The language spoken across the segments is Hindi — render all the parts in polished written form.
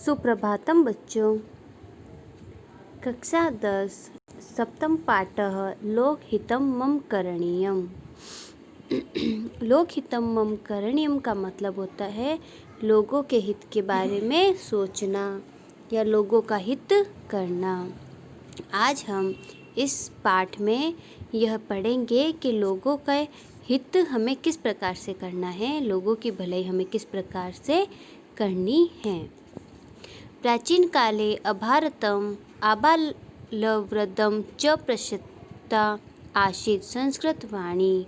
सुप्रभातं बच्चों। कक्षा 10 सप्तम पाठः लोकहितं मम करणीयम्। लोकहितं मम करणीयम का मतलब होता है लोगों के हित के बारे में सोचना या लोगों का हित करना। आज हम इस पाठ में यह पढ़ेंगे कि लोगों का हित हमें किस प्रकार से करना है, लोगों की भलाई हमें किस प्रकार से करनी है। प्राचीन काले अभारतम आबालवृद्धं च प्रसिद्धा आसीत् संस्कृत वाणी।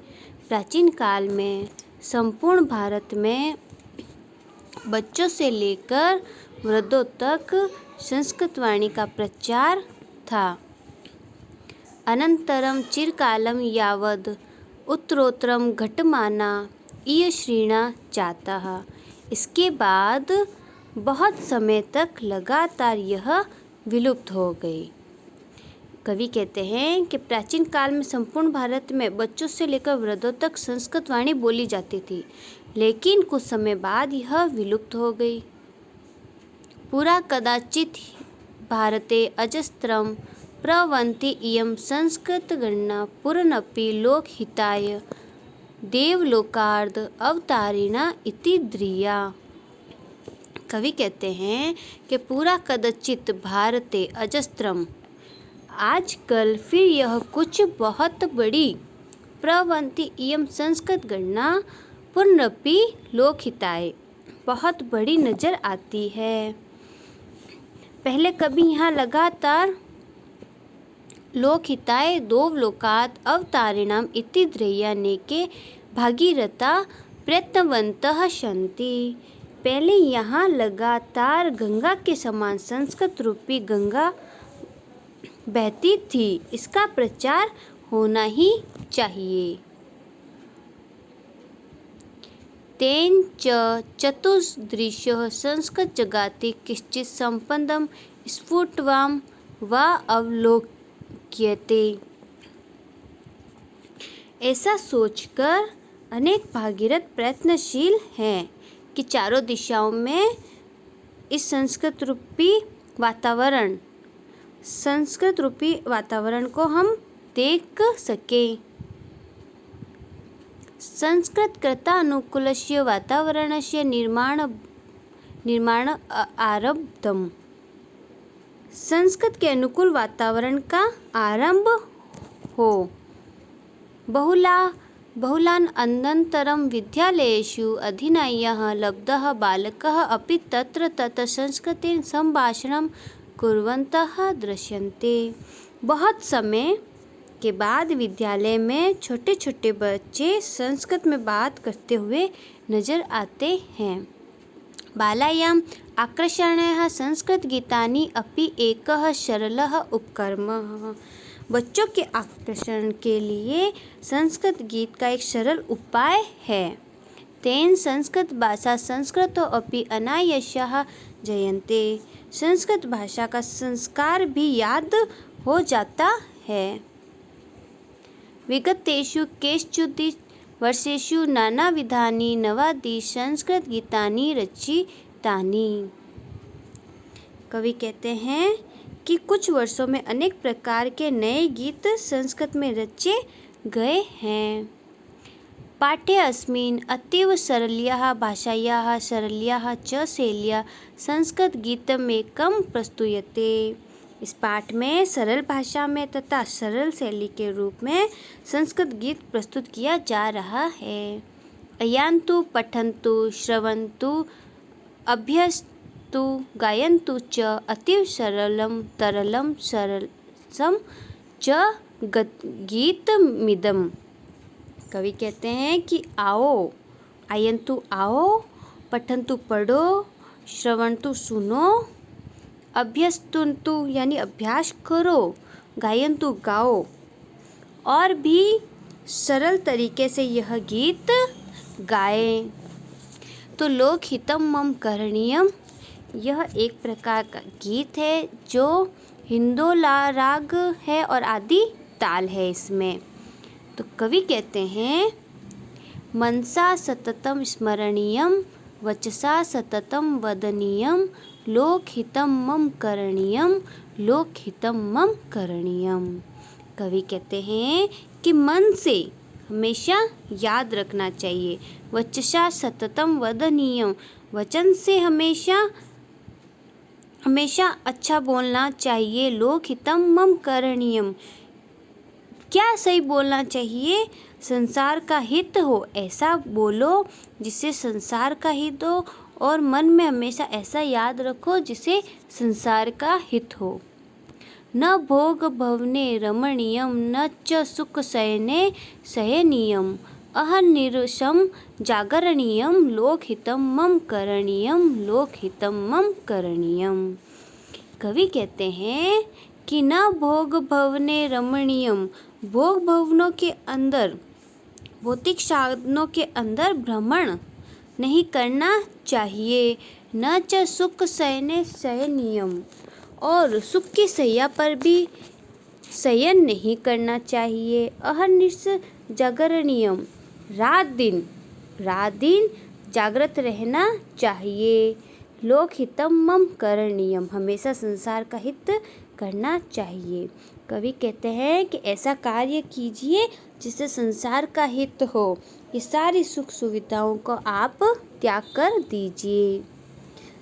प्राचीन काल में संपूर्ण भारत में बच्चों से लेकर वृद्धों तक संस्कृत वाणी का प्रचार था। अनंतरम चिरकालं यावद् उत्तरोत्तरं घटमाना ईयश्रीणा जातः। इसके बाद बहुत समय तक लगातार यह विलुप्त हो गई। कवि कहते हैं कि प्राचीन काल में संपूर्ण भारत में बच्चों से लेकर वृद्धों तक संस्कृत वाणी बोली जाती थी, लेकिन कुछ समय बाद यह विलुप्त हो गई। पुरा कदाचित् भारते अजस्रं प्रवहन्ति इयं संस्कृतगणना पुनरपि लोकहिताय देवलोकार्ध अवतारिणा इति ध्रिया। कवि कहते हैं कि पूरा कदाचित भारते अजस्त्रम, आजकल फिर यह कुछ बहुत बड़ी प्रवहन्ति इयं संस्कृत गणना पुनरपि लोकहिताय, बहुत बड़ी नजर आती है। पहले कभी यहाँ लगातार लोकहिताय देवलोकात् अवतारिणाम इति ध्येया नेके भागीरथा प्रयत्नवन्तः सन्ति। पहले यहाँ लगातार गंगा के समान संस्कृत रूपी गंगा बहती थी, इसका प्रचार होना ही चाहिए। तेन च चतुर्दृशः संस्कृत जगति किंचित् संपदं स्फुटवां वा अवलोक्यते। ऐसा सोचकर अनेक भागीरथ प्रयत्नशील हैं कि चारों दिशाओं में इस संस्कृत रूपी वातावरण को हम देख सकें। संस्कृतकृतानुकूलस्य वातावरणस्य निर्माण आरब्धम्। संस्कृत के अनुकूल वातावरण का आरंभ हो। बहुलान अनन्तरं विद्यालयेषु अध्ययनाय लब्धः बालकाः अपि तत्र तत्र संस्कृतेन सम्भाषणं कुर्वन्तः दृश्यन्ते। बहुत समय के बाद विद्यालय में छोटे छोटे बच्चे संस्कृत में बात करते हुए नजर आते हैं। बालायाम् आकर्षणाय संस्कृतगीतानि अपि एकः सरलः उपक्रमः। बच्चों के आकर्षण के लिए संस्कृत गीत का एक सरल उपाय है। तेन संस्कृत भाषा संस्कृतो अपि अनायासः जयन्ते। संस्कृत भाषा का संस्कार भी याद हो जाता है। विगतेषु केषुचित् वर्षेषु नानाविधानि नवादि संस्कृत गीतानि रचितानि। कवि कहते हैं कि कुछ वर्षों में अनेक प्रकार के नए गीत संस्कृत में रचे गए हैं। पाठे अस्मिन् अतीव सरल्याः भाषायाः सरल्याः च शैल्या संस्कृत गीतमेकं प्रस्तूयते। इस पाठ में सरल भाषा में तथा सरल शैली के रूप में संस्कृत गीत प्रस्तुत किया जा रहा है। अयन्तु पठन्तु श्रवन्तु अभ्यस्तु गायन्तु च अतीव सरलं तरलं सरसं च गीतमिदम्। कवि कहते हैं कि आओ, आयन्तु आओ, पठन्तु पढ़ो, श्रवन्तु सुनो, अभ्यस्तुन्तु यानी अभ्यास करो, गायन्तु गाओ, और भी सरल तरीके से यह गीत गाएं। तो लोकहितं मम करणीयम यह एक प्रकार का गीत है जो हिंदोला राग है और आदि ताल है इसमें। तो कवि कहते हैं मनसा सततं स्मरणीयं वचसा सततं वदनीयं लोकहितं मम करणीयम, लोकहितं मम करणीयम। कवि कहते हैं कि मन से हमेशा याद रखना चाहिए। वचसा सततम वदनीयम, वचन से हमेशा अच्छा बोलना चाहिए। लोकहितं मम करणीयम, क्या सही बोलना चाहिए? संसार का हित हो ऐसा बोलो जिससे संसार का हित हो, और मन में हमेशा ऐसा याद रखो जिससे संसार का हित हो। न भोग भवने रमणीयम, न च सुख शयने शयनीयम, अहर्निशं जागरणीयम, लोकहितं मम करणीयम, लोकहितं मम करणीयम। कवि कहते हैं कि न भोग भवने रमणीयम, भोग भवनों के अंदर, भौतिक साधनों के अंदर भ्रमण नहीं करना चाहिए। न च सुख शयने शयनीयम, और सुख की शैया पर भी शयन नहीं करना चाहिए। अहर्निश जागरणीयम, रात दिन जागृत रहना चाहिए। लोकहितं मम करणीयम, हमेशा संसार का हित करना चाहिए। कवि कहते हैं कि ऐसा कार्य कीजिए जिससे संसार का हित हो। ये सारी सुख सुविधाओं को आप त्याग कर दीजिए।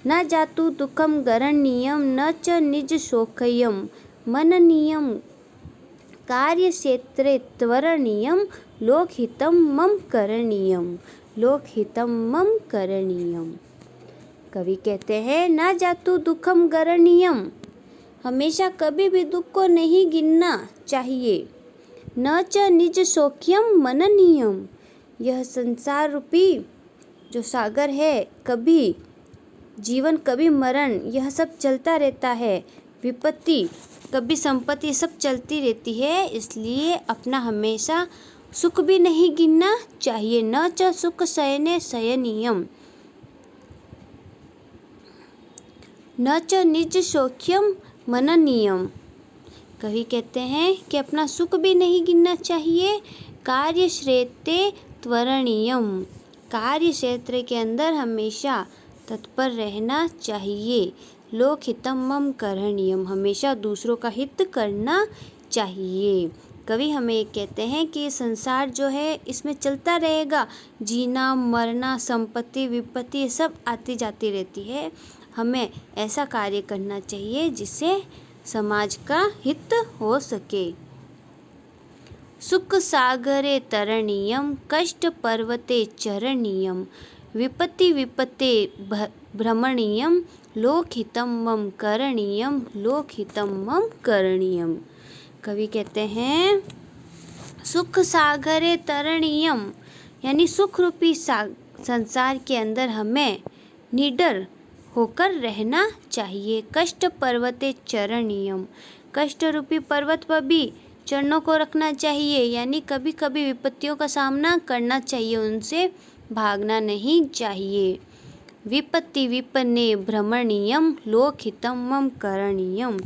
न जातु दुखम गरणीयम, न च निज शोकयम मननीयम, कार्यक्षेत्रे त्वरणीयम, लोकहितं मम करणीयम, लोकहितं मम करणीयम। कवि कहते हैं न जातु दुखम गरणीयम, हमेशा कभी भी दुख को नहीं गिनना चाहिए। न च निज शोक्यम मननीयम, यह संसार रूपी जो सागर है, कभी जीवन कभी मरण, यह सब चलता रहता है। विपत्ति कभी संपत्ति, सब चलती रहती है, इसलिए अपना हमेशा सुख भी नहीं गिनना चाहिए। न च सुख शयने शयनीयम, न च निज शोक्यम मननीयम। कवि कहते हैं कि अपना सुख भी नहीं गिनना चाहिए। कार्यक्षेत्रे त्वरणीयम, कार्य क्षेत्र के अंदर हमेशा तत्पर रहना चाहिए। लोकहितं मम करणीयम, हमेशा दूसरों का हित करना चाहिए। कवि हमें कहते हैं कि संसार जो है इसमें चलता रहेगा, जीना मरना, संपत्ति विपत्ति सब आती जाती रहती है। हमें ऐसा कार्य करना चाहिए जिससे समाज का हित हो सके। सुख सागरे तरणीयम, कष्ट पर्वते चरणीयम, विपत्ति विपत्ते भ्रमणीयम, लोकहितं मम करणीयम, लोकहितं मम करणीयम। कवि कहते हैं सुख सागरे तरणीयम, यानी सुख रूपी संसार के अंदर हमें निडर होकर रहना चाहिए। कष्ट पर्वते चरणीयम, कष्ट रूपी पर्वत पर भी चरणों को रखना चाहिए, यानी कभी कभी विपत्तियों का सामना करना चाहिए, उनसे भागना नहीं चाहिए। विपत्ति विपन्ने भ्रमणीयम, लोकहितं मम करणीयम,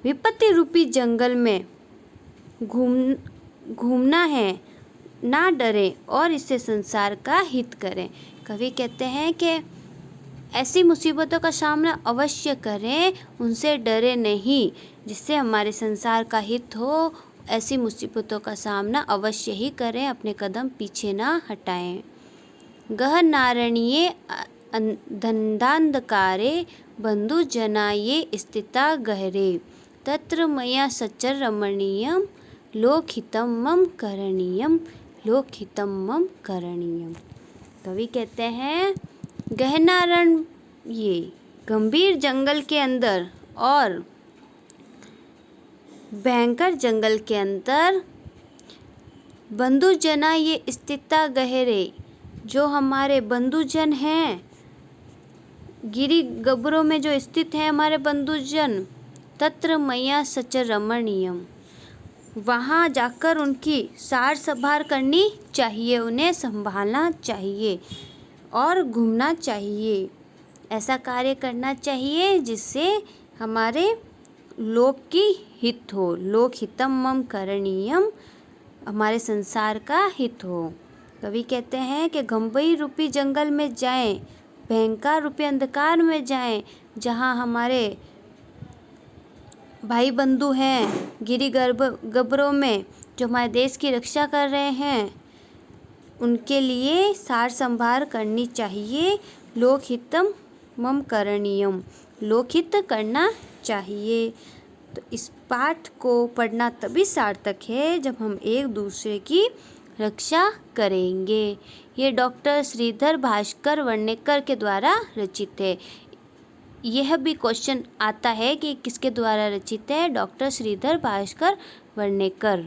विपत्ति रूपी जंगल में घूमना है, ना डरें और इससे संसार का हित करें। कवि कहते हैं कि ऐसी मुसीबतों का सामना अवश्य करें, उनसे डरे नहीं, जिससे हमारे संसार का हित हो। ऐसी मुसीबतों का सामना अवश्य ही करें, अपने कदम पीछे ना हटाएं। गहनारण्ये धन्दान्धकारे, बन्धुजनाये स्थिता गहरे, तत्र मया सचर रमणीयम, लोकहितं मम करणीयम, लोकहितं मम करणीयम। कवि कहते हैं गहनारण्य, ये गंभीर जंगल के अंदर और भयंकर जंगल के अंदर, बंधुजना ये स्थिता गहरे, जो हमारे बंधुजन हैं, गिरी गब्बरों में जो स्थित है हमारे बंधुजन, तत्र मया सचर रमणीयम, वहाँ जाकर उनकी सार संभाल करनी चाहिए, उन्हें संभालना चाहिए और घूमना चाहिए। ऐसा कार्य करना चाहिए जिससे हमारे लोक की हित हो। लोकहितं मम करणीयम, हमारे संसार का हित हो। कवि कहते हैं कि गंभीर रूपी जंगल में जाएं, भयंकर रूपी अंधकार में जाएं, जहाँ हमारे भाई बंधु हैं गिरी गब्बरों में जो हमारे देश की रक्षा कर रहे हैं, उनके लिए सार संभार करनी चाहिए। लोकहितम मम करणीयम, लोकहित करना चाहिए। तो इस पाठ को पढ़ना तभी सार्थक है जब हम एक दूसरे की रक्षा करेंगे। ये डॉक्टर श्रीधर भास्कर वर्णेकर के द्वारा रचित है। यह भी क्वेश्चन आता है कि किसके द्वारा रचित है? डॉक्टर श्रीधर भास्कर वर्णेकर।